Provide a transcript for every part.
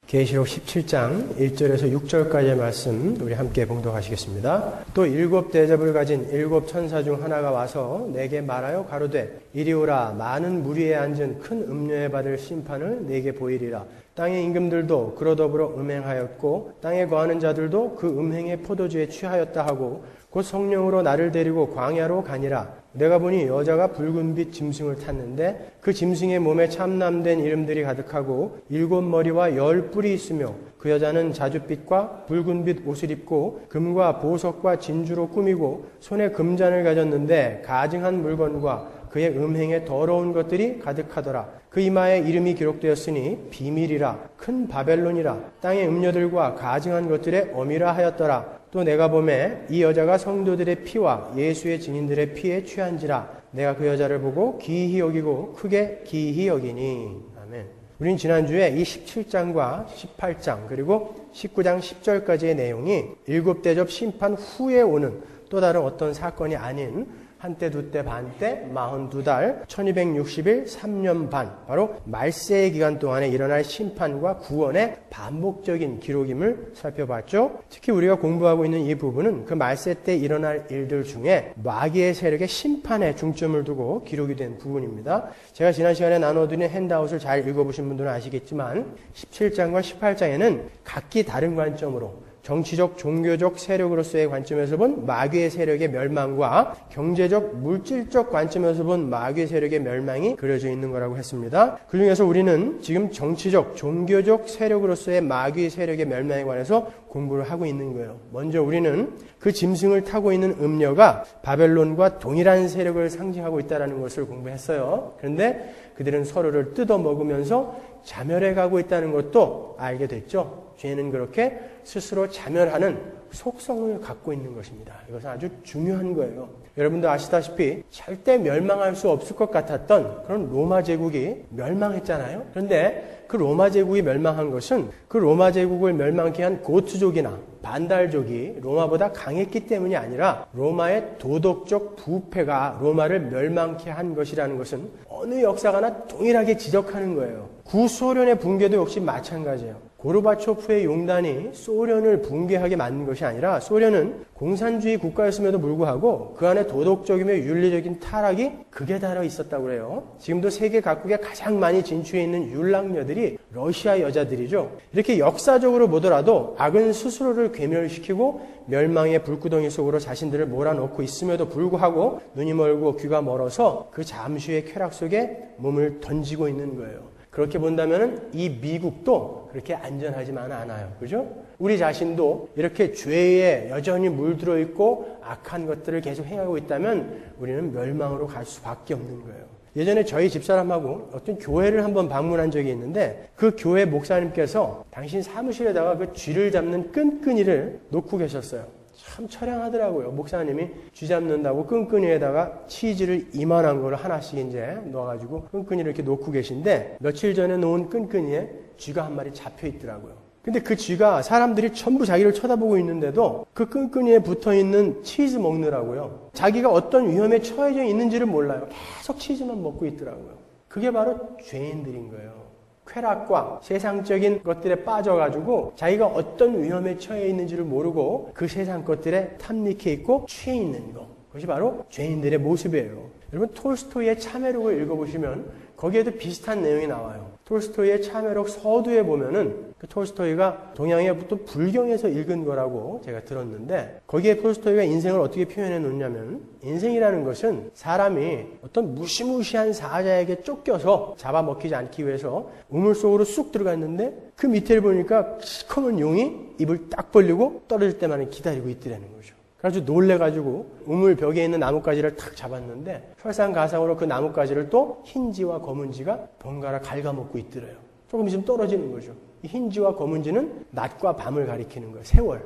계시록 17장 1절에서 6절까지의 말씀 우리 함께 봉독하시겠습니다. 또 7 대접을 가진 7 천사 중 하나가 와서 내게 말하여 가로되 이리 오라. 많은 무리에 앉은 큰 음녀에 받을 심판을 내게 보이리라. 땅의 임금들도 그로 더불어 음행하였고 땅에 거하는 자들도 그 음행의 포도주에 취하였다 하고 곧 성령으로 나를 데리고 광야로 가니라. 내가 보니 여자가 붉은빛 짐승을 탔는데 그 짐승의 몸에 참남된 이름들이 가득하고 7 머리와 10 뿔이 있으며 그 여자는 자줏빛과 붉은빛 옷을 입고 금과 보석과 진주로 꾸미고 손에 금잔을 가졌는데 가증한 물건과 그의 음행에 더러운 것들이 가득하더라. 그 이마에 이름이 기록되었으니 비밀이라 큰 바벨론이라 땅의 음녀들과 가증한 것들의 어미라 하였더라. 또 내가 보매 이 여자가 성도들의 피와 예수의 증인들의 피에 취한지라. 내가 그 여자를 보고 기이히 여기고 크게 기이히 여기니. 아멘. 우린 지난주에 이 17장과 18장 그리고 19장 10절까지의 내용이 7 대접 심판 후에 오는 또 다른 어떤 사건이 아닌 한때 두때 반때 42달 1260일 3년 반 바로 말세의 기간 동안에 일어날 심판과 구원의 반복적인 기록임을 살펴봤죠. 특히 우리가 공부하고 있는 이 부분은 그 말세 때 일어날 일들 중에 마귀의 세력의 심판에 중점을 두고 기록이 된 부분입니다. 제가 지난 시간에 나눠드린 핸드아웃을 잘 읽어보신 분들은 아시겠지만 17장과 18장에는 각기 다른 관점으로 정치적, 종교적 세력으로서의 관점에서 본 마귀의 세력의 멸망과 경제적, 물질적 관점에서 본 마귀의 세력의 멸망이 그려져 있는 거라고 했습니다. 그 중에서 우리는 지금 정치적, 종교적 세력으로서의 마귀의 세력의 멸망에 관해서 공부를 하고 있는 거예요. 먼저 우리는 그 짐승을 타고 있는 음녀가 바벨론과 동일한 세력을 상징하고 있다는 것을 공부했어요. 그런데 그들은 서로를 뜯어먹으면서 자멸해 가고 있다는 것도 알게 됐죠. 죄는 그렇게 스스로 자멸하는 속성을 갖고 있는 것입니다. 이것은 아주 중요한 거예요. 여러분도 아시다시피 절대 멸망할 수 없을 것 같았던 그런 로마 제국이 멸망했잖아요. 그런데 그 로마 제국이 멸망한 것은 그 로마 제국을 멸망케 한 고트족이나 반달족이 로마보다 강했기 때문이 아니라 로마의 도덕적 부패가 로마를 멸망케 한 것이라는 것은 어느 역사가나 동일하게 지적하는 거예요. 구소련의 붕괴도 역시 마찬가지예요. 고르바초프의 용단이 소련을 붕괴하게 만든 것이 아니라 소련은 공산주의 국가였음에도 불구하고 그 안에 도덕적이며 윤리적인 타락이 극에 달해 있었다고 해요. 지금도 세계 각국에 가장 많이 진출해 있는 율락녀들이 러시아 여자들이죠. 이렇게 역사적으로 보더라도 악은 스스로를 괴멸시키고 멸망의 불구덩이 속으로 자신들을 몰아넣고 있음에도 불구하고 눈이 멀고 귀가 멀어서 그 잠시의 쾌락 속에 몸을 던지고 있는 거예요. 그렇게 본다면 이 미국도 그렇게 안전하지만 않아요. 그죠? 우리 자신도 이렇게 죄에 여전히 물들어 있고 악한 것들을 계속 행하고 있다면 우리는 멸망으로 갈 수밖에 없는 거예요. 예전에 저희 집사람하고 어떤 교회를 한번 방문한 적이 있는데 그 교회 목사님께서 당신 사무실에다가 그 쥐를 잡는 끈끈이를 놓고 계셨어요. 참 처량하더라고요. 목사님이 쥐 잡는다고 끈끈이에다가 치즈를 이만한 걸 하나씩 이제 넣어가지고 끈끈이를 이렇게 놓고 계신데 며칠 전에 놓은 끈끈이에 쥐가 한 마리 잡혀 있더라고요. 근데 그 쥐가 사람들이 전부 자기를 쳐다보고 있는데도 그 끈끈이에 붙어있는 치즈 먹느라고요. 자기가 어떤 위험에 처해져 있는지를 몰라요. 계속 치즈만 먹고 있더라고요. 그게 바로 죄인들인 거예요. 쾌락과 세상적인 것들에 빠져가지고 자기가 어떤 위험에 처해 있는지를 모르고 그 세상 것들에 탐닉해 있고 취해 있는 것. 그것이 바로 죄인들의 모습이에요. 여러분 톨스토이의 참회록을 읽어보시면 거기에도 비슷한 내용이 나와요. 톨스토이의 참회록 서두에 보면은 그 톨스토이가 동양의 또 불경에서 읽은 거라고 제가 들었는데 거기에 톨스토이가 인생을 어떻게 표현해 놓냐면 인생이라는 것은 사람이 어떤 무시무시한 사자에게 쫓겨서 잡아먹히지 않기 위해서 우물 속으로 쑥 들어갔는데 그 밑에를 보니까 시커먼 용이 입을 딱 벌리고 떨어질 때만 기다리고 있더라는 거죠. 그래서 놀래가지고 우물 벽에 있는 나뭇가지를 탁 잡았는데 설상가상으로 그 나뭇가지를 또 흰지와 검은지가 번갈아 갉아먹고 있더래요. 조금 있으면 떨어지는 거죠. 이 흰지와 검은지는 낮과 밤을 가리키는 거예요. 세월.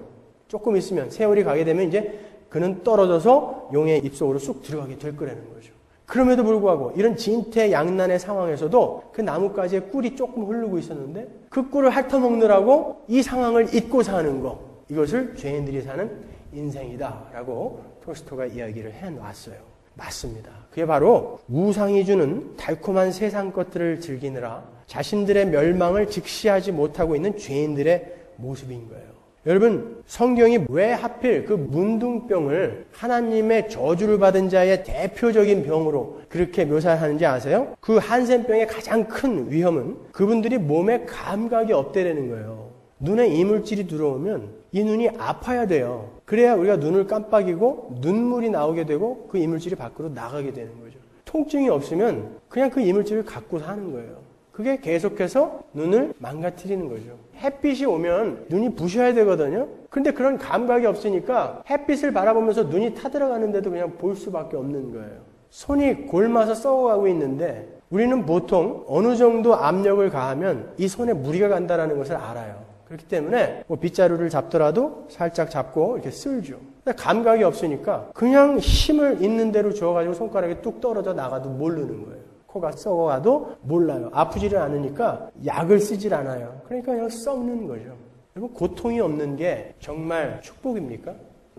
조금 있으면 세월이 가게 되면 이제 그는 떨어져서 용의 입속으로 쑥 들어가게 될 거라는 거죠. 그럼에도 불구하고 이런 진퇴양난의 상황에서도 그 나뭇가지의 꿀이 조금 흐르고 있었는데 그 꿀을 핥아먹느라고 이 상황을 잊고 사는 거. 이것을 죄인들이 사는 인생이다 라고 톨스토이가 이야기를 해놨어요. 맞습니다. 그게 바로 우상이 주는 달콤한 세상 것들을 즐기느라 자신들의 멸망을 직시하지 못하고 있는 죄인들의 모습인 거예요. 여러분, 성경이 왜 하필 그 문둥병을 하나님의 저주를 받은 자의 대표적인 병으로 그렇게 묘사하는지 아세요? 그 한센병의 가장 큰 위험은 그분들이 몸에 감각이 없대라는 거예요. 눈에 이물질이 들어오면 이 눈이 아파야 돼요. 그래야 우리가 눈을 깜빡이고 눈물이 나오게 되고 그 이물질이 밖으로 나가게 되는 거죠. 통증이 없으면 그냥 그 이물질을 갖고 사는 거예요. 그게 계속해서 눈을 망가뜨리는 거죠. 햇빛이 오면 눈이 부셔야 되거든요. 근데 그런 감각이 없으니까 햇빛을 바라보면서 눈이 타들어가는데도 그냥 볼 수밖에 없는 거예요. 손이 골마서 썩어가고 있는데 우리는 보통 어느 정도 압력을 가하면 이 손에 무리가 간다는 것을 알아요. 그렇기 때문에 빗자루를 잡더라도 살짝 잡고 이렇게 쓸죠. 감각이 없으니까 그냥 힘을 있는 대로 주어가지고 손가락이 뚝 떨어져 나가도 모르는 거예요. 코가 썩어가도 몰라요. 아프지를 않으니까 약을 쓰질 않아요. 그러니까 그냥 썩는 거죠. 여러분, 고통이 없는 게 정말 축복입니까?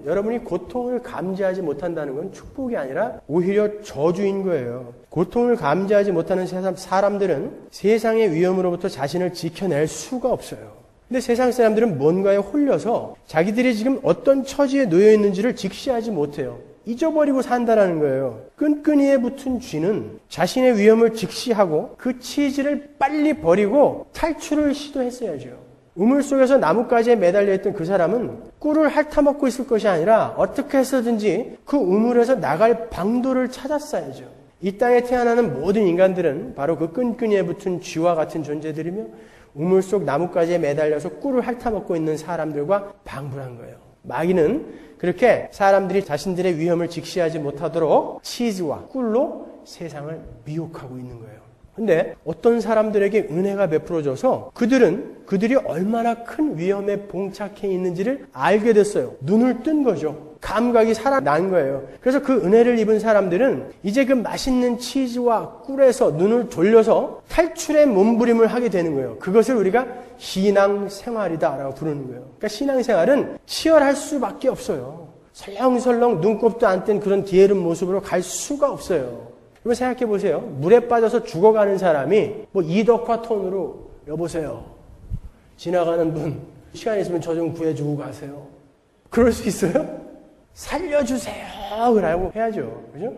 여러분이 고통을 감지하지 못한다는 건 축복이 아니라 오히려 저주인 거예요. 고통을 감지하지 못하는 사람들은 세상의 위험으로부터 자신을 지켜낼 수가 없어요. 근데 세상 사람들은 뭔가에 홀려서 자기들이 지금 어떤 처지에 놓여 있는지를 직시하지 못해요. 잊어버리고 산다라는 거예요. 끈끈이에 붙은 쥐는 자신의 위험을 직시하고 그 치질을 빨리 버리고 탈출을 시도했어야죠. 우물 속에서 나뭇가지에 매달려 있던 그 사람은 꿀을 핥아먹고 있을 것이 아니라 어떻게 해서든지 그 우물에서 나갈 방도를 찾았어야죠. 이 땅에 태어나는 모든 인간들은 바로 그 끈끈이에 붙은 쥐와 같은 존재들이며 우물 속 나뭇가지에 매달려서 꿀을 핥아먹고 있는 사람들과 방불한 거예요. 마귀는 그렇게 사람들이 자신들의 위험을 직시하지 못하도록 치즈와 꿀로 세상을 미혹하고 있는 거예요. 근데 어떤 사람들에게 은혜가 베풀어져서 그들이 얼마나 큰 위험에 봉착해 있는지를 알게 됐어요. 눈을 뜬 거죠. 감각이 살아난 거예요. 그래서 그 은혜를 입은 사람들은 이제 그 맛있는 치즈와 꿀에서 눈을 돌려서 탈출의 몸부림을 하게 되는 거예요. 그것을 우리가 신앙생활이다라고 부르는 거예요. 그러니까 신앙생활은 치열할 수밖에 없어요. 설렁설렁 눈곱도 안 뗀 그런 게으른 모습으로 갈 수가 없어요. 여러분 생각해 보세요. 물에 빠져서 죽어가는 사람이 이덕화 톤으로 여보세요. 지나가는 분 시간 있으면 저 좀 구해주고 가세요. 그럴 수 있어요? 살려주세요. 그러고 해야죠. 그죠?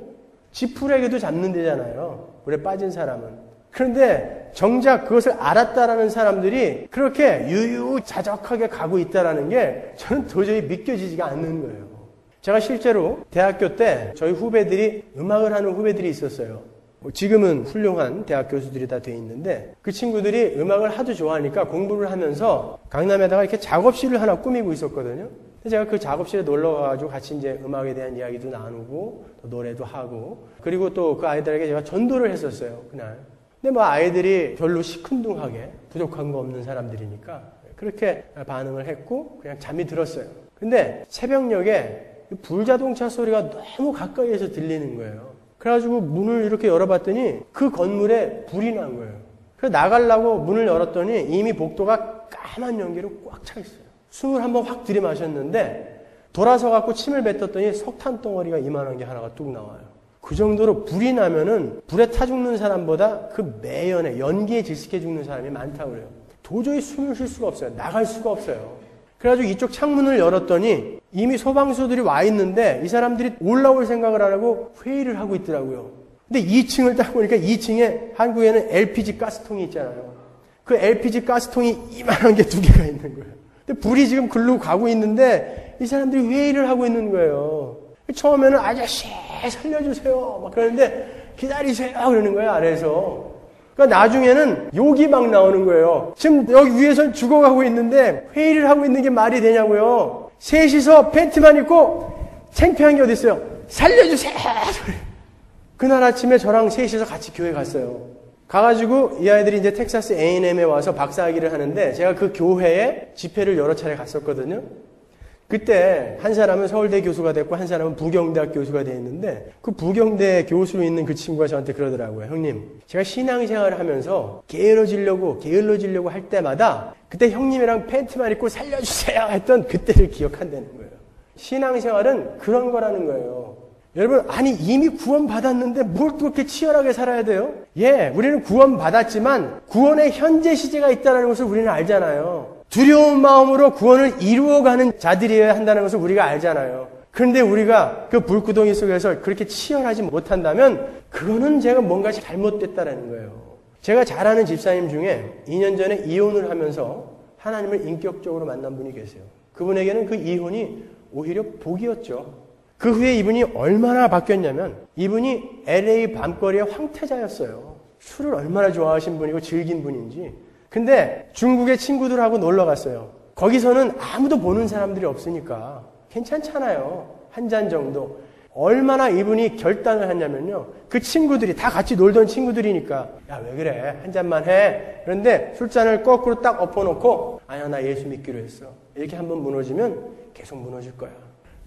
지푸레기도 잡는 데잖아요. 물에 빠진 사람은. 그런데 정작 그것을 알았다라는 사람들이 그렇게 유유자적하게 가고 있다라는 게 저는 도저히 믿겨지지가 않는 거예요. 제가 실제로 대학교 때 저희 후배들이 음악을 하는 후배들이 있었어요. 지금은 훌륭한 대학 교수들이 다 돼 있는데 그 친구들이 음악을 하도 좋아하니까 공부를 하면서 강남에다가 이렇게 작업실을 하나 꾸미고 있었거든요. 제가 그 작업실에 놀러 가가지고 같이 이제 음악에 대한 이야기도 나누고 또 노래도 하고 그리고 또 그 아이들에게 제가 전도를 했었어요, 그날. 근데 아이들이 별로 시큰둥하게 부족한 거 없는 사람들이니까 그렇게 반응을 했고 그냥 잠이 들었어요. 근데 새벽녘에 불자동차 소리가 너무 가까이에서 들리는 거예요. 그래가지고 문을 이렇게 열어봤더니 그 건물에 불이 난 거예요. 그래서 나가려고 문을 열었더니 이미 복도가 까만 연기로 꽉 차 있어요. 숨을 한번 확 들이마셨는데 돌아서 갖고 침을 뱉었더니 석탄 덩어리가 이만한 게 하나가 뚝 나와요. 그 정도로 불이 나면은 불에 타 죽는 사람보다 그 매연에 연기에 질식해 죽는 사람이 많다고 그래요. 도저히 숨을 쉴 수가 없어요. 나갈 수가 없어요. 그래가지고 이쪽 창문을 열었더니 이미 소방수들이 와 있는데 이 사람들이 올라올 생각을 안 하고 회의를 하고 있더라고요. 근데 2층을 딱 보니까 2층에 한국에는 LPG 가스통이 있잖아요. 그 LPG 가스통이 이만한 게 2개가 있는 거예요. 근데 불이 지금 글로 가고 있는데 이 사람들이 회의를 하고 있는 거예요. 처음에는 아저씨 살려주세요 막 그러는데 기다리세요 그러는 거예요, 아래에서. 그러니까 나중에는 욕이 막 나오는 거예요. 지금 여기 위에선 죽어가고 있는데 회의를 하고 있는 게 말이 되냐고요. 셋이서 팬티만 입고 창피한 게 어디 있어요. 살려주세요. 그날 아침에 저랑 셋이서 같이 교회 갔어요. 가가지고 이 아이들이 이제 텍사스 A&M에 와서 박사학위를 하는데 제가 그 교회에 집회를 여러 차례 갔었거든요. 그때 한 사람은 서울대 교수가 됐고 한 사람은 부경대학 교수가 돼 있는데 그 부경대 교수로 있는 그 친구가 저한테 그러더라고요. 형님, 제가 신앙생활을 하면서 게을러지려고 할 때마다 그때 형님이랑 팬티만 입고 살려주세요 했던 그때를 기억한다는 거예요. 신앙생활은 그런 거라는 거예요. 여러분, 아니 이미 구원받았는데 뭘 또 그렇게 치열하게 살아야 돼요? 예, 우리는 구원받았지만 구원의 현재 시제가 있다는 것을 우리는 알잖아요. 두려운 마음으로 구원을 이루어가는 자들이어야 한다는 것을 우리가 알잖아요. 그런데 우리가 그 불구덩이 속에서 그렇게 치열하지 못한다면 그거는 제가 뭔가 잘못됐다라는 거예요. 제가 잘 아는 집사님 중에 2년 전에 이혼을 하면서 하나님을 인격적으로 만난 분이 계세요. 그분에게는 그 이혼이 오히려 복이었죠. 그 후에 이분이 얼마나 바뀌었냐면 이분이 LA 밤거리의 황태자였어요. 술을 얼마나 좋아하신 분이고 즐긴 분인지. 근데 중국의 친구들하고 놀러 갔어요. 거기서는 아무도 보는 사람들이 없으니까 괜찮잖아요. 한 잔 정도. 얼마나 이분이 결단을 했냐면요. 그 친구들이 다 같이 놀던 친구들이니까 야, 왜 그래? 한 잔만 해. 그런데 술잔을 거꾸로 딱 엎어놓고 아니야, 나 예수 믿기로 했어. 이렇게 한번 무너지면 계속 무너질 거야.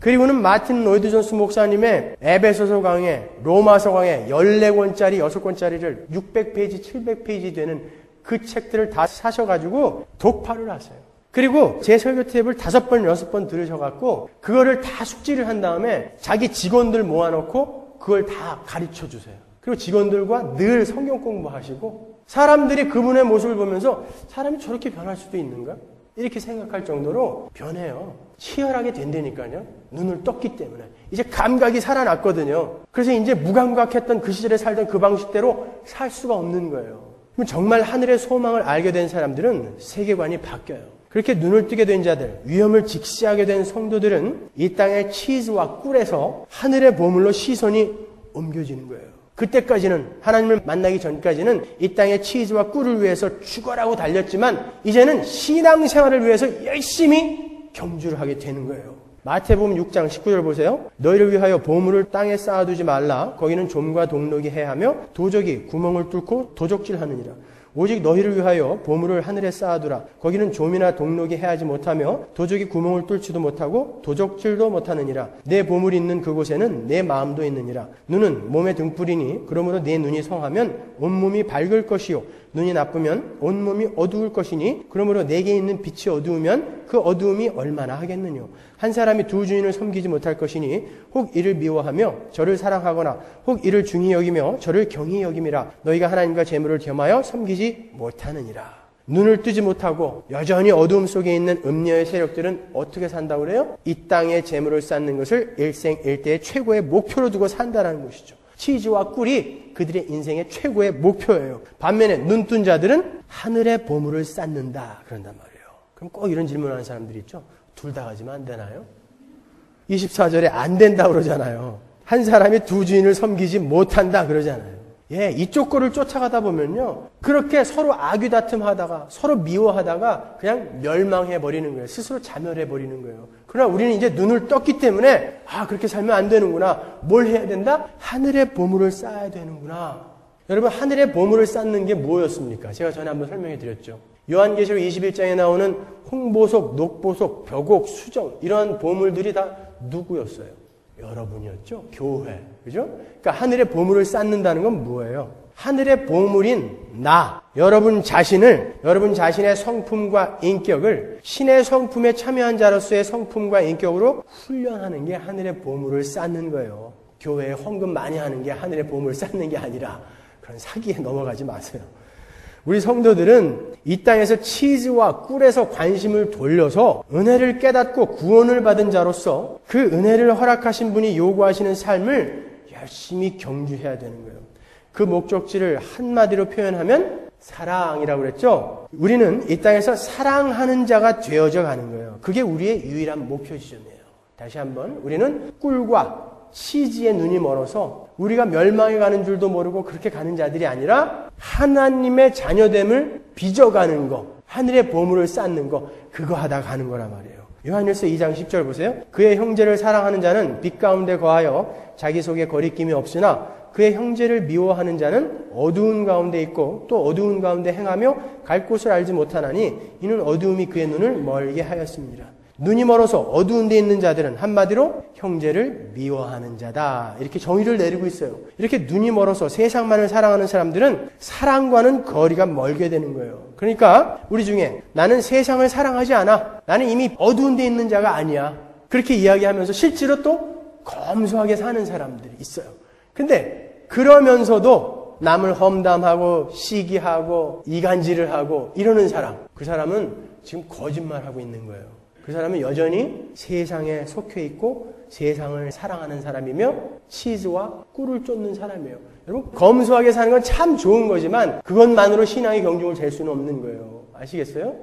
그리고는 마틴 로이드 존스 목사님의 에베소서 강해, 로마서 강해 14권짜리, 6권짜리를 600페이지, 700페이지 되는 그 책들을 다 사셔가지고 독파를 하세요. 그리고 제 설교 탭을 5번, 6번 들으셔갖고 그거를 다 숙지를 한 다음에 자기 직원들 모아놓고 그걸 다 가르쳐 주세요. 그리고 직원들과 늘 성경 공부하시고 사람들이 그분의 모습을 보면서 사람이 저렇게 변할 수도 있는가? 이렇게 생각할 정도로 변해요. 치열하게 된다니까요. 눈을 떴기 때문에. 이제 감각이 살아났거든요. 그래서 이제 무감각했던 그 시절에 살던 그 방식대로 살 수가 없는 거예요. 정말 하늘의 소망을 알게 된 사람들은 세계관이 바뀌어요. 그렇게 눈을 뜨게 된 자들, 위험을 직시하게 된 성도들은 이 땅의 치즈와 꿀에서 하늘의 보물로 시선이 옮겨지는 거예요. 그때까지는 하나님을 만나기 전까지는 이 땅의 치즈와 꿀을 위해서 죽어라고 달렸지만 이제는 신앙생활을 위해서 열심히 경주를 하게 되는 거예요. 마태복음 6장 19절 보세요. 너희를 위하여 보물을 땅에 쌓아두지 말라. 거기는 좀과 동록이 해하며 도적이 구멍을 뚫고 도적질하느니라. 오직 너희를 위하여 보물을 하늘에 쌓아두라. 거기는 좀이나 동록이 해하지 못하며 도적이 구멍을 뚫지도 못하고 도적질도 못하느니라. 내 보물이 있는 그곳에는 내 마음도 있느니라. 눈은 몸의 등불이니 그러므로 내 눈이 성하면 온몸이 밝을 것이요 눈이 나쁘면 온몸이 어두울 것이니 그러므로 내게 있는 빛이 어두우면 그 어두움이 얼마나 하겠느냐. 한 사람이 두 주인을 섬기지 못할 것이니 혹 이를 미워하며 저를 사랑하거나 혹 이를 중히 여기며 저를 경히 여김이라. 너희가 하나님과 재물을 겸하여 섬기지 못하느니라. 눈을 뜨지 못하고 여전히 어두움 속에 있는 음녀의 세력들은 어떻게 산다고 그래요? 이 땅에 재물을 쌓는 것을 일생일대의 최고의 목표로 두고 산다는 것이죠. 치즈와 꿀이 그들의 인생의 최고의 목표예요. 반면에 눈뜬 자들은 하늘의 보물을 쌓는다 그런단 말이에요. 그럼 꼭 이런 질문하는 사람들이 있죠. 둘 다 가지면 안 되나요? 24절에 안 된다 그러잖아요. 한 사람이 두 주인을 섬기지 못한다 그러잖아요. 예, 이쪽 거를 쫓아가다 보면요. 그렇게 서로 아귀다툼하다가 서로 미워하다가 그냥 멸망해버리는 거예요. 스스로 자멸해버리는 거예요. 그러나 우리는 이제 눈을 떴기 때문에 그렇게 살면 안 되는구나. 뭘 해야 된다? 하늘의 보물을 쌓아야 되는구나. 여러분, 하늘의 보물을 쌓는 게 뭐였습니까? 제가 전에 한번 설명해 드렸죠. 요한계시록 21장에 나오는 홍보석, 녹보석, 벽옥, 수정 이런 보물들이 다 누구였어요? 여러분이었죠. 교회. 그죠? 그러니까 하늘의 보물을 쌓는다는 건 뭐예요? 하늘의 보물인 나, 여러분 자신의 성품과 인격을 신의 성품에 참여한 자로서의 성품과 인격으로 훈련하는 게 하늘의 보물을 쌓는 거예요. 교회에 헌금 많이 하는 게 하늘의 보물을 쌓는 게 아니라 그런 사기에 넘어가지 마세요. 우리 성도들은 이 땅에서 치즈와 꿀에서 관심을 돌려서 은혜를 깨닫고 구원을 받은 자로서 그 은혜를 허락하신 분이 요구하시는 삶을 열심히 경주해야 되는 거예요. 그 목적지를 한마디로 표현하면 사랑이라고 그랬죠. 우리는 이 땅에서 사랑하는 자가 되어져 가는 거예요. 그게 우리의 유일한 목표 지점이에요. 다시 한번, 우리는 꿀과 치즈의 눈이 멀어서 우리가 멸망해 가는 줄도 모르고 그렇게 가는 자들이 아니라 하나님의 자녀됨을 빚어가는 거, 하늘의 보물을 쌓는 거, 그거 하다 가는 거란 말이에요. 요한일서 2장 10절 보세요. 그의 형제를 사랑하는 자는 빛 가운데 거하여 자기 속에 거리낌이 없으나 그의 형제를 미워하는 자는 어두운 가운데 있고 또 어두운 가운데 행하며 갈 곳을 알지 못하나니 이는 어두움이 그의 눈을 멀게 하였습니다. 눈이 멀어서 어두운 데 있는 자들은 한마디로 형제를 미워하는 자다. 이렇게 정의를 내리고 있어요. 이렇게 눈이 멀어서 세상만을 사랑하는 사람들은 사랑과는 거리가 멀게 되는 거예요. 그러니까 우리 중에 나는 세상을 사랑하지 않아. 나는 이미 어두운 데 있는 자가 아니야. 그렇게 이야기하면서 실제로 또 검소하게 사는 사람들이 있어요. 근데 그러면서도 남을 험담하고 시기하고 이간질을 하고 이러는 사람, 그 사람은 지금 거짓말하고 있는 거예요. 그 사람은 여전히 세상에 속해 있고 세상을 사랑하는 사람이며 치즈와 꿀을 쫓는 사람이에요. 여러분, 검소하게 사는 건 참 좋은 거지만 그것만으로 신앙의 경중을 잴 수는 없는 거예요. 아시겠어요?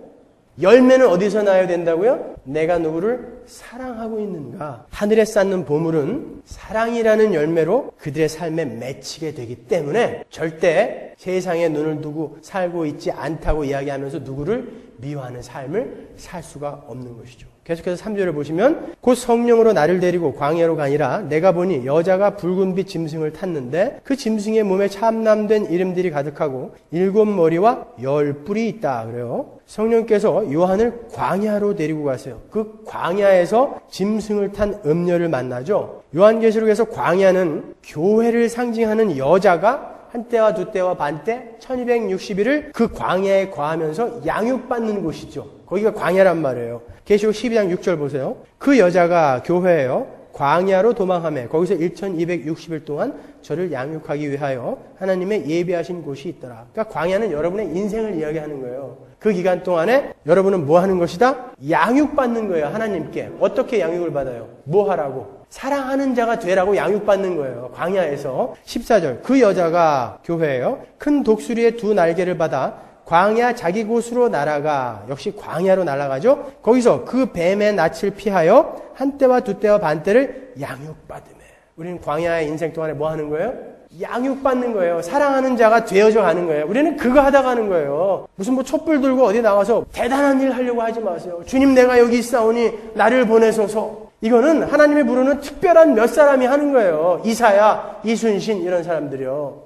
열매는 어디서 나야 된다고요? 내가 누구를 사랑하고 있는가? 하늘에 쌓는 보물은 사랑이라는 열매로 그들의 삶에 맺히게 되기 때문에 절대 세상에 눈을 두고 살고 있지 않다고 이야기하면서 누구를 미워하는 삶을 살 수가 없는 것이죠. 계속해서 3절을 보시면 곧 성령으로 나를 데리고 광야로 가니라 내가 보니 여자가 붉은빛 짐승을 탔는데 그 짐승의 몸에 참남된 이름들이 가득하고 7머리와 10뿔이 있다 그래요. 성령께서 요한을 광야로 데리고 가세요. 그 광야에서 짐승을 탄 음녀를 만나죠. 요한계시록에서 광야는 교회를 상징하는 여자가 한때와 두때와 반때 1260일을 그 광야에 거하면서 양육받는 곳이죠. 거기가 광야란 말이에요. 계시록 12장 6절 보세요. 그 여자가 교회예요. 광야로 도망하며 거기서 1260일 동안 저를 양육하기 위하여 하나님의 예비하신 곳이 있더라. 그러니까 광야는 여러분의 인생을 이야기하는 거예요. 그 기간 동안에 여러분은 뭐 하는 것이다? 양육받는 거예요. 하나님께. 어떻게 양육을 받아요? 뭐 하라고? 사랑하는 자가 되라고 양육받는 거예요. 광야에서. 14절. 그 여자가 교회예요. 큰 독수리의 2 날개를 받아 광야 자기 곳으로 날아가, 역시 광야로 날아가죠. 거기서 그 뱀의 낯을 피하여 한때와 두때와 반때를 양육받으며. 우리는 광야의 인생 동안에 뭐 하는 거예요? 양육받는 거예요. 사랑하는 자가 되어져 가는 거예요. 우리는 그거 하다 가는 거예요. 무슨 뭐 촛불 들고 어디 나와서 대단한 일 하려고 하지 마세요. 주님, 내가 여기 있사오니 나를 보내소서. 이거는 하나님이 부르는 특별한 몇 사람이 하는 거예요. 이사야, 이순신 이런 사람들이요.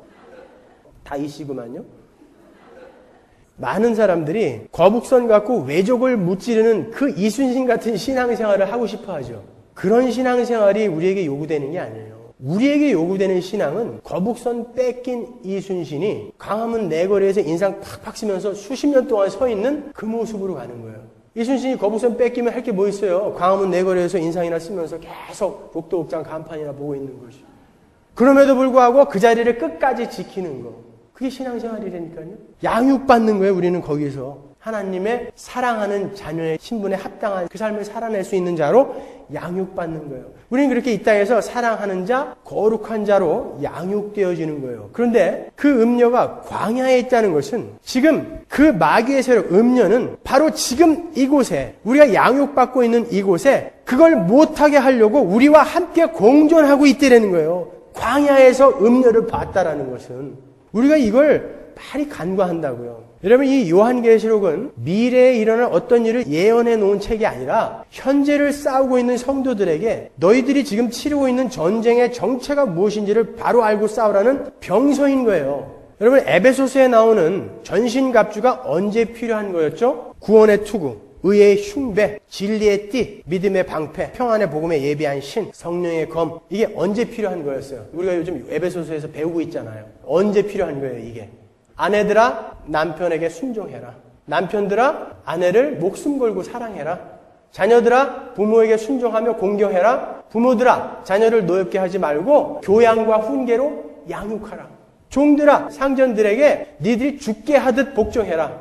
다 이씨구만요. 많은 사람들이 거북선 갖고 외족을 무찌르는 그 이순신 같은 신앙생활을 하고 싶어 하죠. 그런 신앙생활이 우리에게 요구되는 게 아니에요. 우리에게 요구되는 신앙은 거북선 뺏긴 이순신이 광화문 내거리에서 인상 팍팍 쓰면서 수십 년 동안 서 있는 그 모습으로 가는 거예요. 이순신이 거북선 뺏기면 할 게 뭐 있어요? 광화문 내거리에서 인상이나 쓰면서 계속 복도옥장 간판이나 보고 있는 것이. 그럼에도 불구하고 그 자리를 끝까지 지키는 거. 그게 신앙생활이라니까요. 양육받는 거예요. 우리는 거기서. 하나님의 사랑하는 자녀의 신분에 합당한 그 삶을 살아낼 수 있는 자로 양육받는 거예요. 우리는 그렇게 이 땅에서 사랑하는 자, 거룩한 자로 양육되어지는 거예요. 그런데 그 음녀가 광야에 있다는 것은 지금 그 마귀의 세력 음녀는 바로 지금 이곳에 우리가 양육받고 있는 이곳에 그걸 못하게 하려고 우리와 함께 공존하고 있다는 거예요. 광야에서 음녀를 봤다라는 것은 우리가 이걸 많이 간과한다고요. 여러분, 이 요한계시록은 미래에 일어날 어떤 일을 예언해 놓은 책이 아니라 현재를 싸우고 있는 성도들에게 너희들이 지금 치르고 있는 전쟁의 정체가 무엇인지를 바로 알고 싸우라는 병서인 거예요. 여러분, 에베소서에 나오는 전신갑주가 언제 필요한 거였죠? 구원의 투구, 의의 흉배, 진리의 띠, 믿음의 방패, 평안의 복음에 예비한 신, 성령의 검. 이게 언제 필요한 거였어요? 우리가 요즘 에베소서에서 배우고 있잖아요. 언제 필요한 거예요, 이게? 아내들아, 남편에게 순종해라. 남편들아, 아내를 목숨 걸고 사랑해라. 자녀들아, 부모에게 순종하며 공경해라. 부모들아, 자녀를 노엽게 하지 말고 교양과 훈계로 양육하라. 종들아, 상전들에게 니들이 죽게 하듯 복종해라.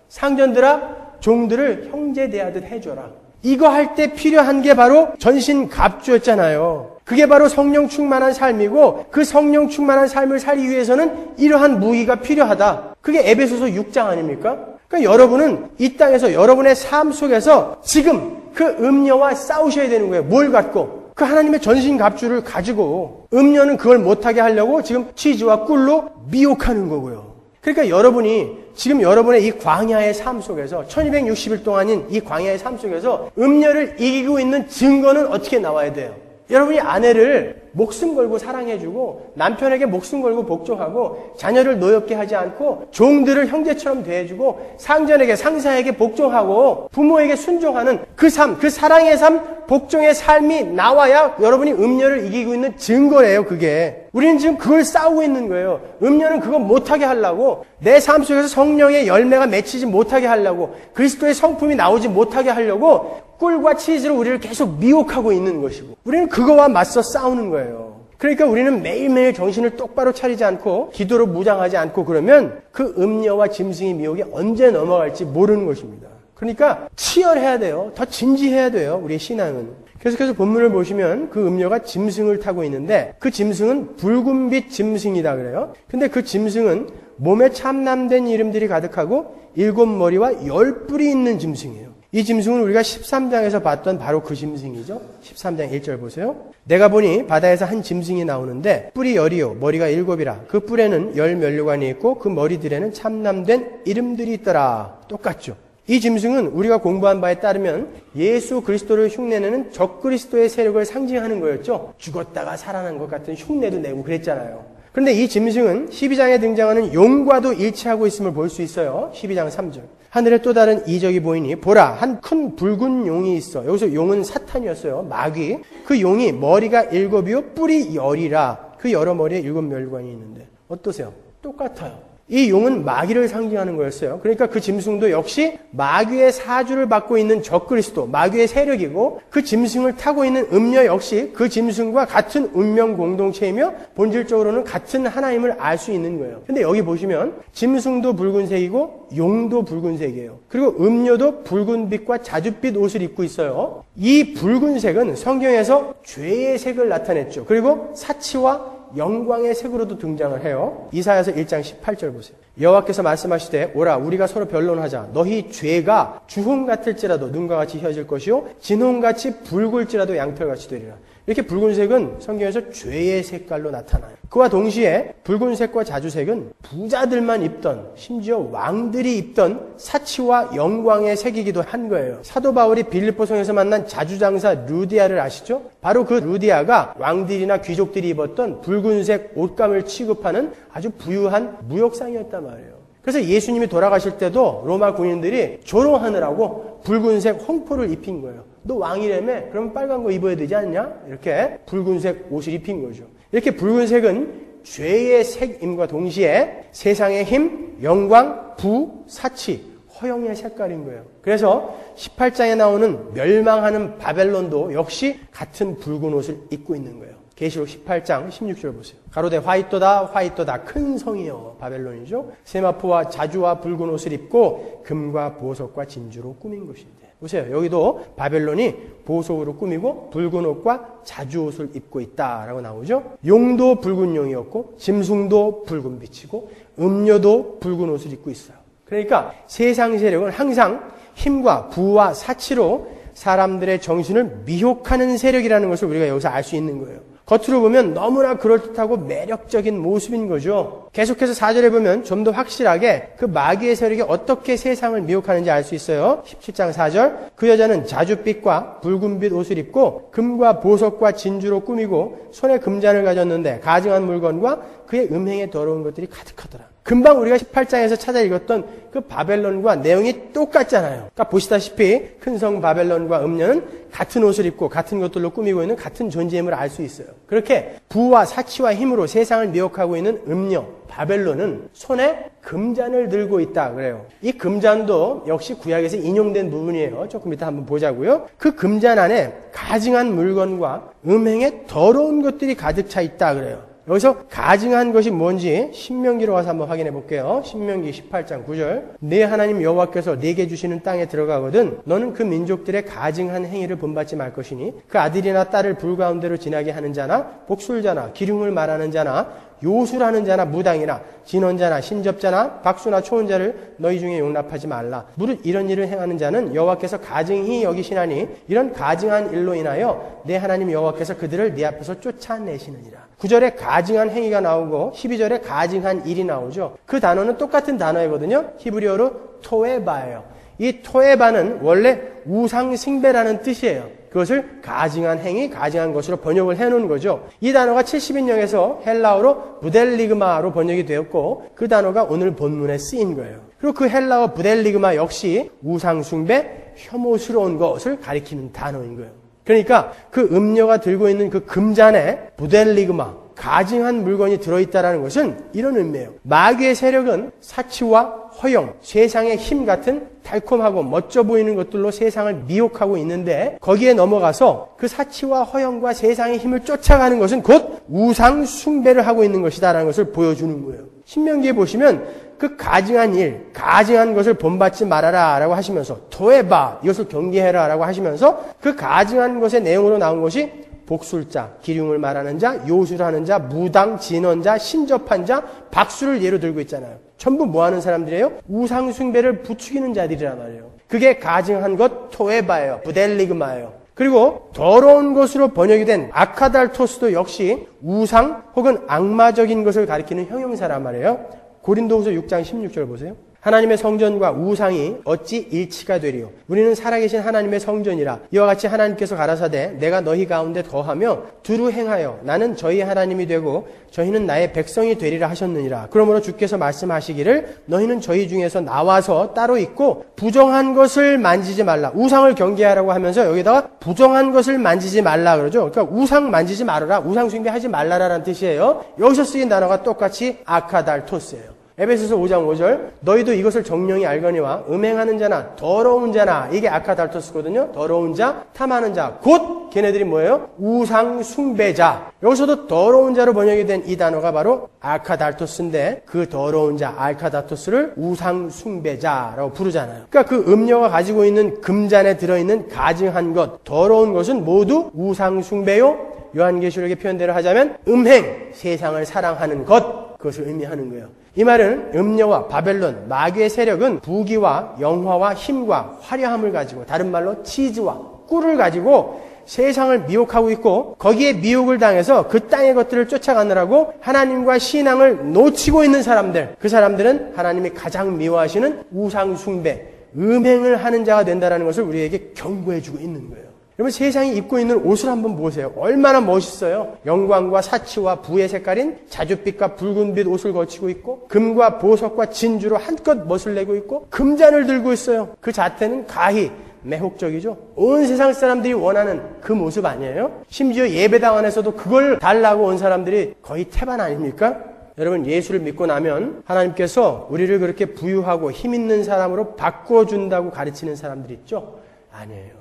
상전들아, 종들을 형제 대하듯 해줘라. 이거 할 때 필요한 게 바로 전신갑주였잖아요. 그게 바로 성령 충만한 삶이고 그 성령 충만한 삶을 살기 위해서는 이러한 무기가 필요하다. 그게 에베소서 6장 아닙니까? 그러니까 여러분은 이 땅에서 여러분의 삶 속에서 지금 그 음녀와 싸우셔야 되는 거예요. 뭘 갖고? 그 하나님의 전신갑주를 가지고. 음녀는 그걸 못하게 하려고 지금 치즈와 꿀로 미혹하는 거고요. 그러니까 여러분이 지금 여러분의 이 광야의 삶 속에서 1260일 동안인 이 광야의 삶 속에서 음녀를 이기고 있는 증거는 어떻게 나와야 돼요? 여러분이 아내를 목숨 걸고 사랑해주고 남편에게 목숨 걸고 복종하고 자녀를 노엽게 하지 않고 종들을 형제처럼 대해주고 상전에게 상사에게 복종하고 부모에게 순종하는 그 삶, 그 사랑의 삶, 복종의 삶이 나와야 여러분이 음녀를 이기고 있는 증거예요. 그게. 우리는 지금 그걸 싸우고 있는 거예요. 음녀는 그거 못하게 하려고, 내 삶 속에서 성령의 열매가 맺히지 못하게 하려고, 그리스도의 성품이 나오지 못하게 하려고 꿀과 치즈로 우리를 계속 미혹하고 있는 것이고, 우리는 그거와 맞서 싸우는 거예요. 그러니까 우리는 매일매일 정신을 똑바로 차리지 않고 기도로 무장하지 않고 그러면 그 음녀와 짐승의 미혹이 언제 넘어갈지 모르는 것입니다. 그러니까 치열해야 돼요. 더 진지해야 돼요. 우리의 신앙은. 계속해서 본문을 보시면 그 음녀가 짐승을 타고 있는데 그 짐승은 붉은빛 짐승이다 그래요. 근데 그 짐승은 몸에 참남된 이름들이 가득하고 7머리와 10뿔이 있는 짐승이에요. 이 짐승은 우리가 13장에서 봤던 바로 그 짐승이죠. 13장 1절 보세요. 내가 보니 바다에서 한 짐승이 나오는데 뿔이 10이요 머리가 7이라 그 뿔에는 10면류관이 있고 그 머리들에는 참남된 이름들이 있더라. 똑같죠. 이 짐승은 우리가 공부한 바에 따르면 예수 그리스도를 흉내내는 적그리스도의 세력을 상징하는 거였죠. 죽었다가 살아난 것 같은 흉내도 내고 그랬잖아요. 그런데 이 짐승은 12장에 등장하는 용과도 일치하고 있음을 볼 수 있어요. 12장 3절. 하늘에 또 다른 이적이 보이니 보라 한 큰 붉은 용이 있어. 여기서 용은 사탄이었어요. 마귀. 그 용이 머리가 7이요 뿔이 10이라. 그 여러 머리에 7멸관이 있는데 어떠세요? 똑같아요. 이 용은 마귀를 상징하는 거였어요. 그러니까 그 짐승도 역시 마귀의 사주를 받고 있는 적그리스도, 마귀의 세력이고 그 짐승을 타고 있는 음녀 역시 그 짐승과 같은 운명 공동체이며 본질적으로는 같은 하나님을 알 수 있는 거예요. 근데 여기 보시면 짐승도 붉은색이고 용도 붉은색이에요. 그리고 음녀도 붉은빛과 자줏빛 옷을 입고 있어요. 이 붉은색은 성경에서 죄의 색을 나타냈죠. 그리고 사치와 영광의 색으로도 등장을 해요. 이사야서 1장 18절 보세요. 여호와께서 말씀하시되 오라 우리가 서로 변론하자. 너희 죄가 주홍 같을지라도 눈과 같이 휘어질 것이요 진홍같이 붉을지라도 양털같이 되리라. 이렇게 붉은색은 성경에서 죄의 색깔로 나타나요. 그와 동시에 붉은색과 자주색은 부자들만 입던 심지어 왕들이 입던 사치와 영광의 색이기도 한 거예요. 사도 바울이 빌립보성에서 만난 자주장사 루디아를 아시죠? 바로 그 루디아가 왕들이나 귀족들이 입었던 붉은색 옷감을 취급하는 아주 부유한 무역상이었단 말이에요. 그래서 예수님이 돌아가실 때도 로마 군인들이 조롱하느라고 붉은색 홍포를 입힌 거예요. 너 왕이라며? 그럼 빨간 거 입어야 되지 않냐? 이렇게 붉은색 옷을 입힌 거죠. 이렇게 붉은색은 죄의 색임과 동시에 세상의 힘, 영광, 부, 사치, 허영의 색깔인 거예요. 그래서 18장에 나오는 멸망하는 바벨론도 역시 같은 붉은 옷을 입고 있는 거예요. 계시록 18장 16절 보세요. 가로되 화이토다 화이토다 큰 성이여 바벨론이죠. 세마포와 자주와 붉은 옷을 입고 금과 보석과 진주로 꾸민 것인데 보세요. 여기도 바벨론이 보석으로 꾸미고 붉은 옷과 자주 옷을 입고 있다라고 나오죠. 용도 붉은 용이었고 짐승도 붉은 빛이고 음녀도 붉은 옷을 입고 있어요. 그러니까 세상 세력은 항상 힘과 부와 사치로 사람들의 정신을 미혹하는 세력이라는 것을 우리가 여기서 알 수 있는 거예요. 겉으로 보면 너무나 그럴듯하고 매력적인 모습인 거죠. 계속해서 4절에 보면 좀 더 확실하게 그 마귀의 세력이 어떻게 세상을 미혹하는지 알 수 있어요. 17장 4절 그 여자는 자줏빛과 붉은빛 옷을 입고 금과 보석과 진주로 꾸미고 손에 금잔을 가졌는데 가증한 물건과 그의 음행에 더러운 것들이 가득하더라. 금방 우리가 18장에서 찾아 읽었던 그 바벨론과 내용이 똑같잖아요. 그러니까 보시다시피 큰 성 바벨론과 음녀는 같은 옷을 입고 같은 것들로 꾸미고 있는 같은 존재임을 알 수 있어요. 그렇게 부와 사치와 힘으로 세상을 미혹하고 있는 음녀 바벨론은 손에 금잔을 들고 있다 그래요. 이 금잔도 역시 구약에서 인용된 부분이에요. 조금 이따 한번 보자고요. 그 금잔 안에 가증한 물건과 음행에 더러운 것들이 가득 차 있다 그래요. 여기서 가증한 것이 뭔지 신명기로 가서 한번 확인해 볼게요. 신명기 18장 9절 네 하나님 여호와께서 네게 주시는 땅에 들어가거든 너는 그 민족들의 가증한 행위를 본받지 말 것이니 그 아들이나 딸을 불 가운데로 지나게 하는 자나 복술자나 기륭을 말하는 자나 요술하는 자나 무당이나 진언자나 신접자나 박수나 초혼자를 너희 중에 용납하지 말라. 무릇 이런 일을 행하는 자는 여호와께서 가증히 여기시나니 이런 가증한 일로 인하여 내 하나님 여호와께서 그들을 네 앞에서 쫓아내시느니라. 9절에 가증한 행위가 나오고 12절에 가증한 일이 나오죠. 그 단어는 똑같은 단어이거든요. 히브리어로 토에바예요. 이 토에바는 원래 우상 숭배라는 뜻이에요. 그것을 가증한 행위, 가증한 것으로 번역을 해놓은 거죠. 이 단어가 70인명에서 헬라어로 부델리그마로 번역이 되었고 그 단어가 오늘 본문에 쓰인 거예요. 그리고 그 헬라어 부델리그마 역시 우상숭배, 혐오스러운 것을 가리키는 단어인 거예요. 그러니까 그 음녀가 들고 있는 그 금잔에 부델리그마, 가증한 물건이 들어있다는 것은 이런 의미예요. 마귀의 세력은 사치와 허영, 세상의 힘 같은 달콤하고 멋져 보이는 것들로 세상을 미혹하고 있는데 거기에 넘어가서 그 사치와 허영과 세상의 힘을 쫓아가는 것은 곧 우상 숭배를 하고 있는 것이다라는 것을 보여주는 거예요. 신명기에 보시면 그 가증한 일, 가증한 것을 본받지 말아라 라고 하시면서 토해봐, 이것을 경계해라 라고 하시면서 그 가증한 것의 내용으로 나온 것이 복술자, 기륭을 말하는 자, 요술하는 자, 무당, 진언자, 신접한 자, 박수를 예로 들고 있잖아요. 전부 뭐 하는 사람들이에요? 우상 숭배를 부추기는 자들이란 말이에요. 그게 가증한 것 토에바예요. 부델리그마예요. 그리고 더러운 것으로 번역이 된 아카달토스도 역시 우상 혹은 악마적인 것을 가리키는 형용사란 말이에요. 고린도후서 6장 16절 보세요. 하나님의 성전과 우상이 어찌 일치가 되리요. 우리는 살아계신 하나님의 성전이라. 이와 같이 하나님께서 가라사대 내가 너희 가운데 거하며 두루 행하여 나는 저희 하나님이 되고 저희는 나의 백성이 되리라 하셨느니라. 그러므로 주께서 말씀하시기를 너희는 저희 중에서 나와서 따로 있고 부정한 것을 만지지 말라. 우상을 경계하라고 하면서 여기다가 부정한 것을 만지지 말라 그러죠. 그러니까 우상 만지지 말아라. 우상 숭배하지 말라라는 뜻이에요. 여기서 쓰인 단어가 똑같이 아카달토스예요. 에베소서 5장 5절 너희도 이것을 정령이 알거니와 음행하는 자나 더러운 자나 이게 아카달토스거든요. 더러운 자, 탐하는 자, 곧 걔네들이 뭐예요? 우상 숭배자. 여기서도 더러운 자로 번역이 된 이 단어가 바로 아카달토스인데 그 더러운 자 아카달토스를 우상 숭배자라고 부르잖아요. 그러니까 그 음녀가 가지고 있는 금잔에 들어있는 가증한 것, 더러운 것은 모두 우상 숭배요. 요한계시록의 표현대로 하자면 음행, 세상을 사랑하는 것, 그것을 의미하는 거예요. 이 말은 음녀와 바벨론, 마귀의 세력은 부귀와 영화와 힘과 화려함을 가지고 다른 말로 치즈와 꿀을 가지고 세상을 미혹하고 있고 거기에 미혹을 당해서 그 땅의 것들을 쫓아가느라고 하나님과 신앙을 놓치고 있는 사람들, 그 사람들은 하나님이 가장 미워하시는 우상 숭배, 음행을 하는 자가 된다는 것을 우리에게 경고해주고 있는 거예요. 여러분 세상이 입고 있는 옷을 한번 보세요. 얼마나 멋있어요. 영광과 사치와 부의 색깔인 자줏빛과 붉은빛 옷을 거치고 있고 금과 보석과 진주로 한껏 멋을 내고 있고 금잔을 들고 있어요. 그 자태는 가히 매혹적이죠. 온 세상 사람들이 원하는 그 모습 아니에요? 심지어 예배당 안에서도 그걸 달라고 온 사람들이 거의 태반 아닙니까? 여러분 예수를 믿고 나면 하나님께서 우리를 그렇게 부유하고 힘 있는 사람으로 바꿔준다고 가르치는 사람들이 있죠? 아니에요.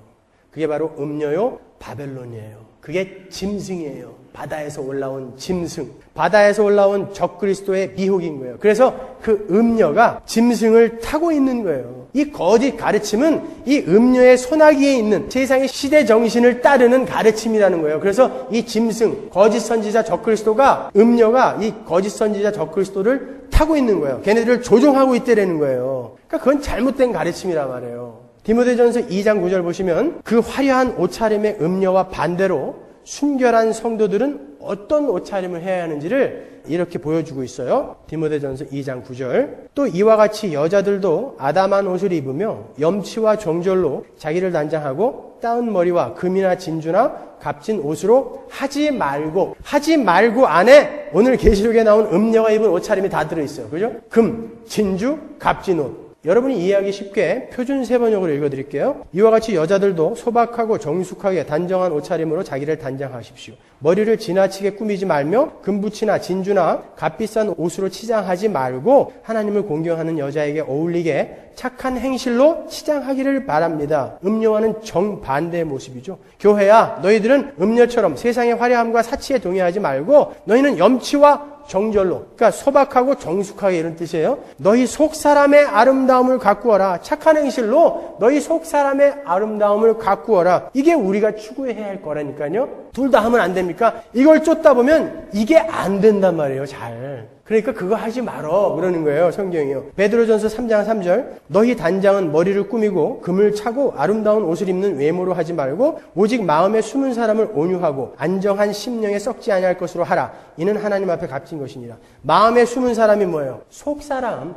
그게 바로 음녀요, 바벨론이에요. 그게 짐승이에요. 바다에서 올라온 짐승. 바다에서 올라온 적그리스도의 미혹인 거예요. 그래서 그 음녀가 짐승을 타고 있는 거예요. 이 거짓 가르침은 이 음녀의 소나기에 있는 세상의 시대 정신을 따르는 가르침이라는 거예요. 그래서 이 짐승, 거짓 선지자 적그리스도가 음녀가 이 거짓 선지자 적그리스도를 타고 있는 거예요. 걔네들을 조종하고 있다라는 거예요. 그러니까 그건 잘못된 가르침이란 말이에요. 디모데전서 2장 9절 보시면 그 화려한 옷차림의 음녀와 반대로 순결한 성도들은 어떤 옷차림을 해야 하는지를 이렇게 보여주고 있어요. 디모데전서 2장 9절 또 이와 같이 여자들도 아담한 옷을 입으며 염치와 정절로 자기를 단장하고 따은 머리와 금이나 진주나 값진 옷으로 하지 말고 안에 오늘 계시록에 나온 음녀가 입은 옷차림이 다 들어있어요. 그죠? 금, 진주, 값진 옷. 여러분이 이해하기 쉽게 표준 세번역으로 읽어드릴게요. 이와 같이 여자들도 소박하고 정숙하게 단정한 옷차림으로 자기를 단장하십시오. 머리를 지나치게 꾸미지 말며 금붙이나 진주나 값비싼 옷으로 치장하지 말고 하나님을 공경하는 여자에게 어울리게 착한 행실로 치장하기를 바랍니다. 음녀와는 정반대의 모습이죠. 교회야, 너희들은 음녀처럼 세상의 화려함과 사치에 동의하지 말고 너희는 염치와 정절로, 그러니까 소박하고 정숙하게 이런 뜻이에요. 너희 속사람의 아름다움을 가꾸어라. 착한 행실로 너희 속사람의 아름다움을 가꾸어라. 이게 우리가 추구해야 할 거라니까요. 둘 다 하면 안 됩니까? 이걸 쫓다 보면 이게 안 된단 말이에요. 잘. 그러니까 그거 하지 말어 그러는 거예요. 성경이요. 베드로전서 3장 3절 너희 단장은 머리를 꾸미고 금을 차고 아름다운 옷을 입는 외모로 하지 말고 오직 마음에 숨은 사람을 온유하고 안정한 심령에 썩지 아니할 것으로 하라. 이는 하나님 앞에 값진 것이니라. 마음에 숨은 사람이 뭐예요? 속사람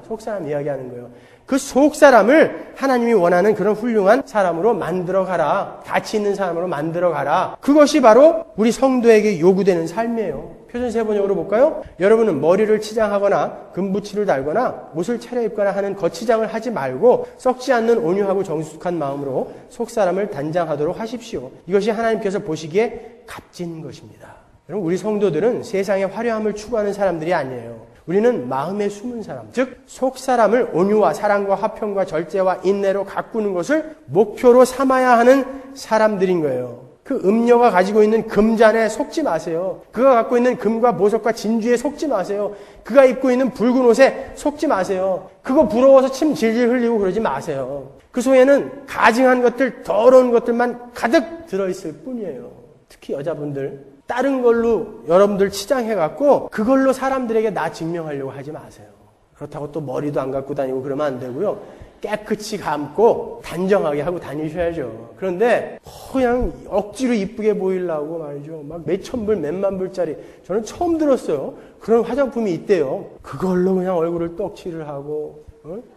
이야기하는 거예요. 그 속사람을 하나님이 원하는 그런 훌륭한 사람으로 만들어가라. 가치 있는 사람으로 만들어가라. 그것이 바로 우리 성도에게 요구되는 삶이에요. 표준 세번역으로 볼까요? 여러분은 머리를 치장하거나 금붙이를 달거나 옷을 차려입거나 하는 거치장을 하지 말고 썩지 않는 온유하고 정숙한 마음으로 속사람을 단장하도록 하십시오. 이것이 하나님께서 보시기에 값진 것입니다. 여러분, 우리 성도들은 세상의 화려함을 추구하는 사람들이 아니에요. 우리는 마음에 숨은 사람, 즉 속사람을 온유와 사랑과 화평과 절제와 인내로 가꾸는 것을 목표로 삼아야 하는 사람들인 거예요. 그 음녀가 가지고 있는 금잔에 속지 마세요. 그가 갖고 있는 금과 보석과 진주에 속지 마세요. 그가 입고 있는 붉은 옷에 속지 마세요. 그거 부러워서 침 질질 흘리고 그러지 마세요. 그 속에는 가증한 것들, 더러운 것들만 가득 들어있을 뿐이에요. 특히 여자분들, 다른 걸로 여러분들 치장해갖고 그걸로 사람들에게 나 증명하려고 하지 마세요. 그렇다고 또 머리도 안 감고 다니고 그러면 안 되고요. 깨끗이 감고 단정하게 하고 다니셔야죠. 그런데 그냥 억지로 이쁘게 보이려고 말이죠. 막 몇천 불, 몇만 불짜리 저는 처음 들었어요. 그런 화장품이 있대요. 그걸로 그냥 얼굴을 떡칠을 하고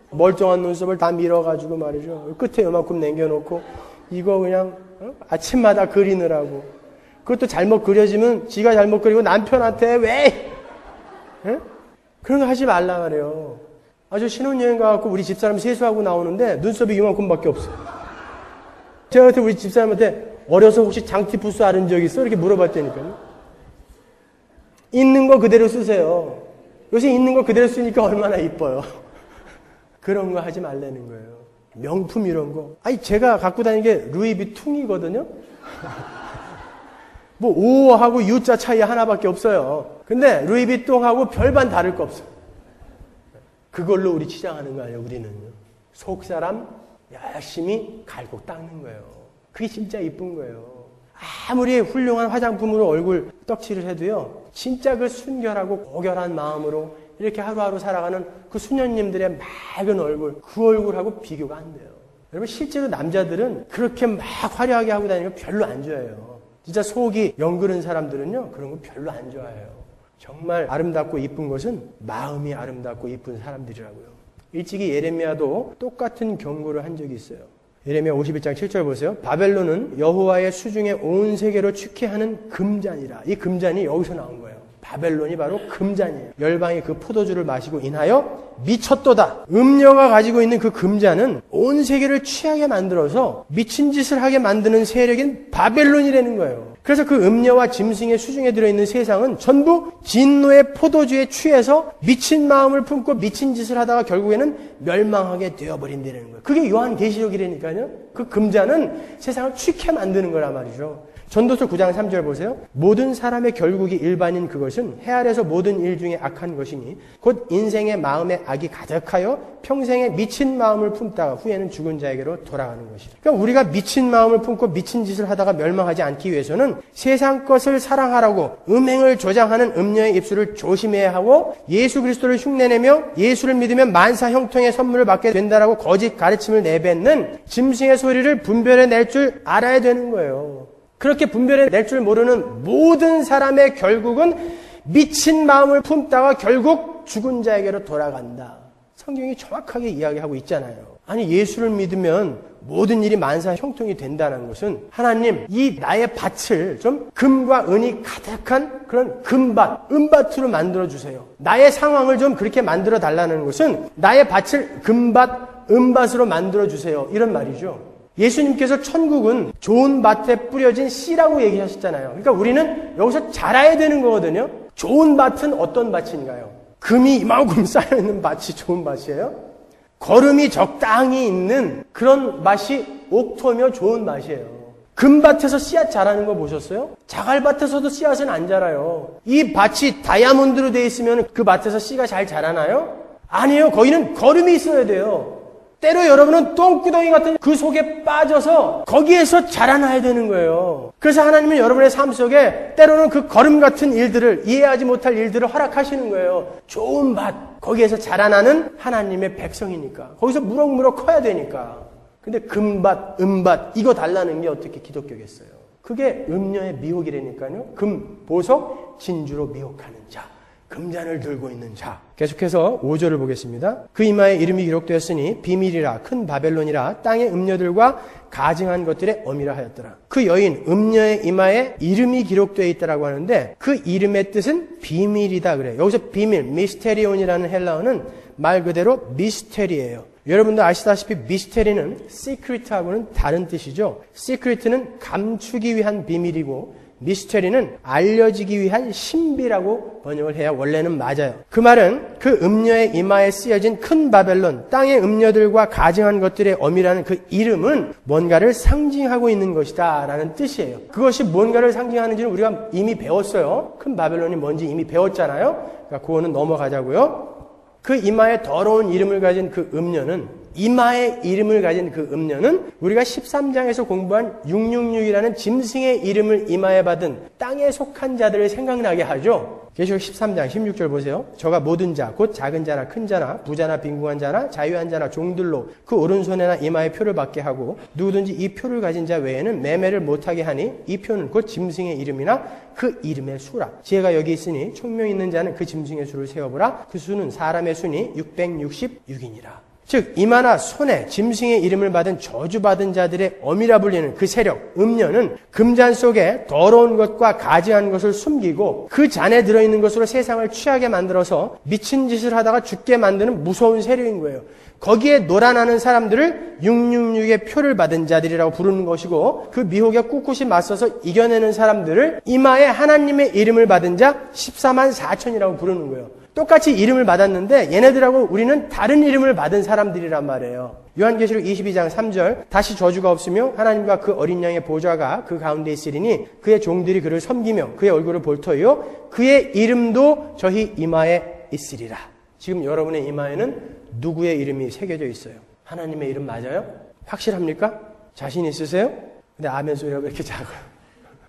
멀쩡한 눈썹을 다 밀어가지고 말이죠. 끝에 요만큼 남겨놓고 이거 그냥 아침마다 그리느라고. 그것도 잘못 그려지면 지가 잘못 그리고 남편한테 왜? 그런 거 하지 말라 그래요. 아주 신혼여행 가갖고 우리 집사람 세수하고 나오는데 눈썹이 이만큼밖에 없어요. 제가 그때 우리 집사람한테 어려서 혹시 장티푸스 앓은 적 있어? 이렇게 물어봤다니까요. 있는 거 그대로 쓰세요. 요새 있는 거 그대로 쓰니까 얼마나 이뻐요. 그런 거 하지 말라는 거예요. 명품 이런 거. 아니 제가 갖고 다니는 게 루이비퉁이거든요. 뭐 O하고 U자 차이 하나밖에 없어요. 근데 루이비통하고 별반 다를 거 없어요. 그걸로 우리 치장하는 거 아니에요, 우리는요. 속사람 열심히 갈고 닦는 거예요. 그게 진짜 이쁜 거예요. 아무리 훌륭한 화장품으로 얼굴 떡칠을 해도요, 진짜 그 순결하고 고결한 마음으로 이렇게 하루하루 살아가는 그 수녀님들의 맑은 얼굴, 그 얼굴하고 비교가 안 돼요. 여러분, 실제로 남자들은 그렇게 막 화려하게 하고 다니는 거 별로 안 좋아해요. 진짜 속이 영그른 사람들은요, 그런 거 별로 안 좋아해요. 정말 아름답고 이쁜 것은 마음이 아름답고 이쁜 사람들이라고요. 일찍이 예레미야도 똑같은 경고를 한 적이 있어요. 예레미야 51장 7절 보세요. 바벨론은 여호와의 수중에 온 세계로 축회하는 금잔이라. 이 금잔이 여기서 나온 거예요. 바벨론이 바로 금잔이에요. 열방이 그 포도주를 마시고 인하여 미쳤도다. 음녀가 가지고 있는 그 금잔은 온 세계를 취하게 만들어서 미친 짓을 하게 만드는 세력인 바벨론이라는 거예요. 그래서 그 음녀와 짐승의 수중에 들어있는 세상은 전부 진노의 포도주에 취해서 미친 마음을 품고 미친 짓을 하다가 결국에는 멸망하게 되어버린다는 거예요. 그게 요한계시록이라니까요. 그 금잔은 세상을 취케 만드는 거란 말이죠. 전도서 9장 3절 보세요. 모든 사람의 결국이 일반인 그것은 해 아래서 모든 일 중에 악한 것이니 곧 인생의 마음에 악이 가득하여 평생에 미친 마음을 품다가 후에는 죽은 자에게로 돌아가는 것이다. 그러니까 우리가 미친 마음을 품고 미친 짓을 하다가 멸망하지 않기 위해서는 세상 것을 사랑하라고 음행을 조장하는 음녀의 입술을 조심해야 하고 예수 그리스도를 흉내내며 예수를 믿으면 만사 형통의 선물을 받게 된다라고 거짓 가르침을 내뱉는 짐승의 소리를 분별해낼 줄 알아야 되는 거예요. 그렇게 분별해낼 줄 모르는 모든 사람의 결국은 미친 마음을 품다가 결국 죽은 자에게로 돌아간다. 성경이 정확하게 이야기하고 있잖아요. 아니 예수를 믿으면 모든 일이 만사 형통이 된다는 것은 하나님 이 나의 밭을 좀 금과 은이 가득한 그런 금밭, 은밭으로 만들어주세요. 나의 상황을 좀 그렇게 만들어 달라는 것은 나의 밭을 금밭, 은밭으로 만들어주세요. 이런 말이죠. 예수님께서 천국은 좋은 밭에 뿌려진 씨라고 얘기하셨잖아요. 그러니까 우리는 여기서 자라야 되는 거거든요. 좋은 밭은 어떤 밭인가요? 금이 이만큼 쌓여있는 밭이 좋은 밭이에요? 거름이 적당히 있는 그런 맛이 옥토며 좋은 맛이에요. 금밭에서 씨앗 자라는 거 보셨어요? 자갈밭에서도 씨앗은 안 자라요. 이 밭이 다이아몬드로 되어 있으면 그 밭에서 씨가 잘 자라나요? 아니에요. 거기는 거름이 있어야 돼요. 때로 여러분은 똥구덩이 같은 그 속에 빠져서 거기에서 자라나야 되는 거예요. 그래서 하나님은 여러분의 삶 속에 때로는 그 거름 같은 일들을, 이해하지 못할 일들을 허락하시는 거예요. 좋은 밭, 거기에서 자라나는 하나님의 백성이니까. 거기서 무럭무럭 커야 되니까. 근데 금밭, 은밭 이거 달라는 게 어떻게 기독교겠어요? 그게 음녀의 미혹이라니까요. 금, 보석, 진주로 미혹하는 자. 금잔을 들고 있는 자. 계속해서 5절을 보겠습니다. 그 이마에 이름이 기록되었으니 비밀이라 큰 바벨론이라 땅의 음녀들과 가증한 것들의 엄이라 하였더라. 그 여인 음녀의 이마에 이름이 기록되어 있다라고 하는데 그 이름의 뜻은 비밀이다 그래요. 여기서 비밀, 미스테리온이라는 헬라어는 말 그대로 미스테리예요. 여러분도 아시다시피 미스테리는 시크릿하고는 다른 뜻이죠. 시크릿은 감추기 위한 비밀이고 미스테리는 알려지기 위한 신비라고 번역을 해야 원래는 맞아요. 그 말은 그 음녀의 이마에 쓰여진 큰 바벨론, 땅의 음녀들과 가증한 것들의 엄이라는 그 이름은 뭔가를 상징하고 있는 것이다 라는 뜻이에요. 그것이 뭔가를 상징하는지는 우리가 이미 배웠어요. 큰 바벨론이 뭔지 이미 배웠잖아요. 그러니까 그거는 넘어가자고요. 그 이마에 더러운 이름을 가진 그 음녀는 이마의 이름을 가진 그 음녀는 우리가 13장에서 공부한 666이라는 짐승의 이름을 이마에 받은 땅에 속한 자들을 생각나게 하죠. 계시록 13장 16절 보세요. 저가 모든 자, 곧 작은 자나 큰 자나 부자나 빈궁한 자나 자유한 자나 종들로 그 오른손에나 이마에 표를 받게 하고 누구든지 이 표를 가진 자 외에는 매매를 못하게 하니 이 표는 곧 짐승의 이름이나 그 이름의 수라. 지혜가 여기 있으니 총명 있는 자는 그 짐승의 수를 세어보라. 그 수는 사람의 수니 666이니라. 즉 이마나 손에 짐승의 이름을 받은 저주받은 자들의 엄이라 불리는 그 세력, 음녀는 금잔 속에 더러운 것과 가증한 것을 숨기고 그 잔에 들어있는 것으로 세상을 취하게 만들어서 미친 짓을 하다가 죽게 만드는 무서운 세력인 거예요. 거기에 놀아나는 사람들을 666의 표를 받은 자들이라고 부르는 것이고 그 미혹에 꿋꿋이 맞서서 이겨내는 사람들을 이마에 하나님의 이름을 받은 자 14만 4천이라고 부르는 거예요. 똑같이 이름을 받았는데 얘네들하고 우리는 다른 이름을 받은 사람들이란 말이에요. 요한계시록 22장 3절 다시 저주가 없으며 하나님과 그 어린 양의 보좌가 그 가운데 있으리니 그의 종들이 그를 섬기며 그의 얼굴을 볼 터이요 그의 이름도 저희 이마에 있으리라. 지금 여러분의 이마에는 누구의 이름이 새겨져 있어요? 하나님의 이름 맞아요? 확실합니까? 자신 있으세요? 근데 아멘 소리가 왜 이렇게 작아요?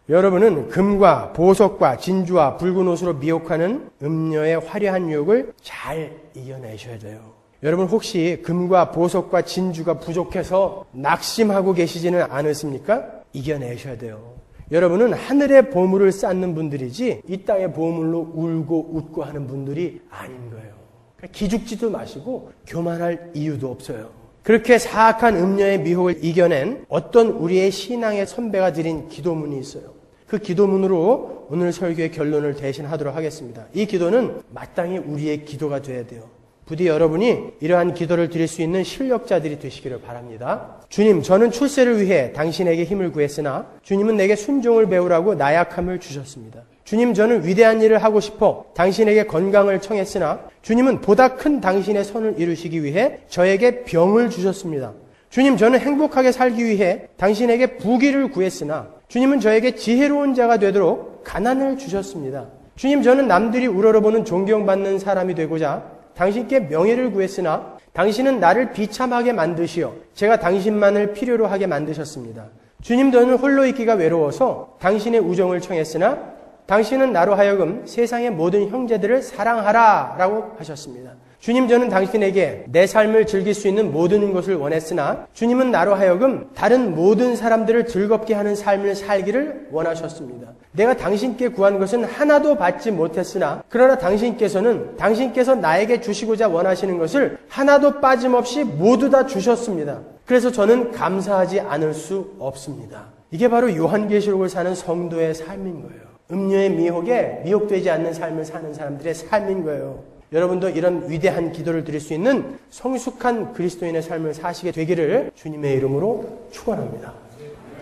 여러분은 금과 보석과 진주와 붉은 옷으로 미혹하는 음녀의 화려한 유혹을 잘 이겨내셔야 돼요. 여러분 혹시 금과 보석과 진주가 부족해서 낙심하고 계시지는 않으십니까? 이겨내셔야 돼요. 여러분은 하늘의 보물을 쌓는 분들이지 이 땅의 보물로 울고 웃고 하는 분들이 아닌 거예요. 그러니까 기죽지도 마시고 교만할 이유도 없어요. 그렇게 사악한 음녀의 미혹을 이겨낸 어떤 우리의 신앙의 선배가 드린 기도문이 있어요. 그 기도문으로 오늘 설교의 결론을 대신하도록 하겠습니다. 이 기도는 마땅히 우리의 기도가 되어야 돼요. 부디 여러분이 이러한 기도를 드릴 수 있는 실력자들이 되시기를 바랍니다. 주님, 저는 출세를 위해 당신에게 힘을 구했으나 주님은 내게 순종을 배우라고 나약함을 주셨습니다. 주님, 저는 위대한 일을 하고 싶어 당신에게 건강을 청했으나 주님은 보다 큰 당신의 선을 이루시기 위해 저에게 병을 주셨습니다. 주님, 저는 행복하게 살기 위해 당신에게 부귀를 구했으나 주님은 저에게 지혜로운 자가 되도록 가난을 주셨습니다. 주님, 저는 남들이 우러러보는 존경받는 사람이 되고자 당신께 명예를 구했으나 당신은 나를 비참하게 만드시어 제가 당신만을 필요로 하게 만드셨습니다. 주님, 저는 홀로 있기가 외로워서 당신의 우정을 청했으나 당신은 나로 하여금 세상의 모든 형제들을 사랑하라 라고 하셨습니다. 주님, 저는 당신에게 내 삶을 즐길 수 있는 모든 것을 원했으나 주님은 나로 하여금 다른 모든 사람들을 즐겁게 하는 삶을 살기를 원하셨습니다. 내가 당신께 구한 것은 하나도 받지 못했으나 그러나 당신께서 나에게 주시고자 원하시는 것을 하나도 빠짐없이 모두 다 주셨습니다. 그래서 저는 감사하지 않을 수 없습니다. 이게 바로 요한계시록을 사는 성도의 삶인 거예요. 음료의 미혹에 미혹되지 않는 삶을 사는 사람들의 삶인 거예요. 여러분도 이런 위대한 기도를 드릴 수 있는 성숙한 그리스도인의 삶을 사시게 되기를 주님의 이름으로 축원합니다.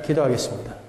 기도하겠습니다.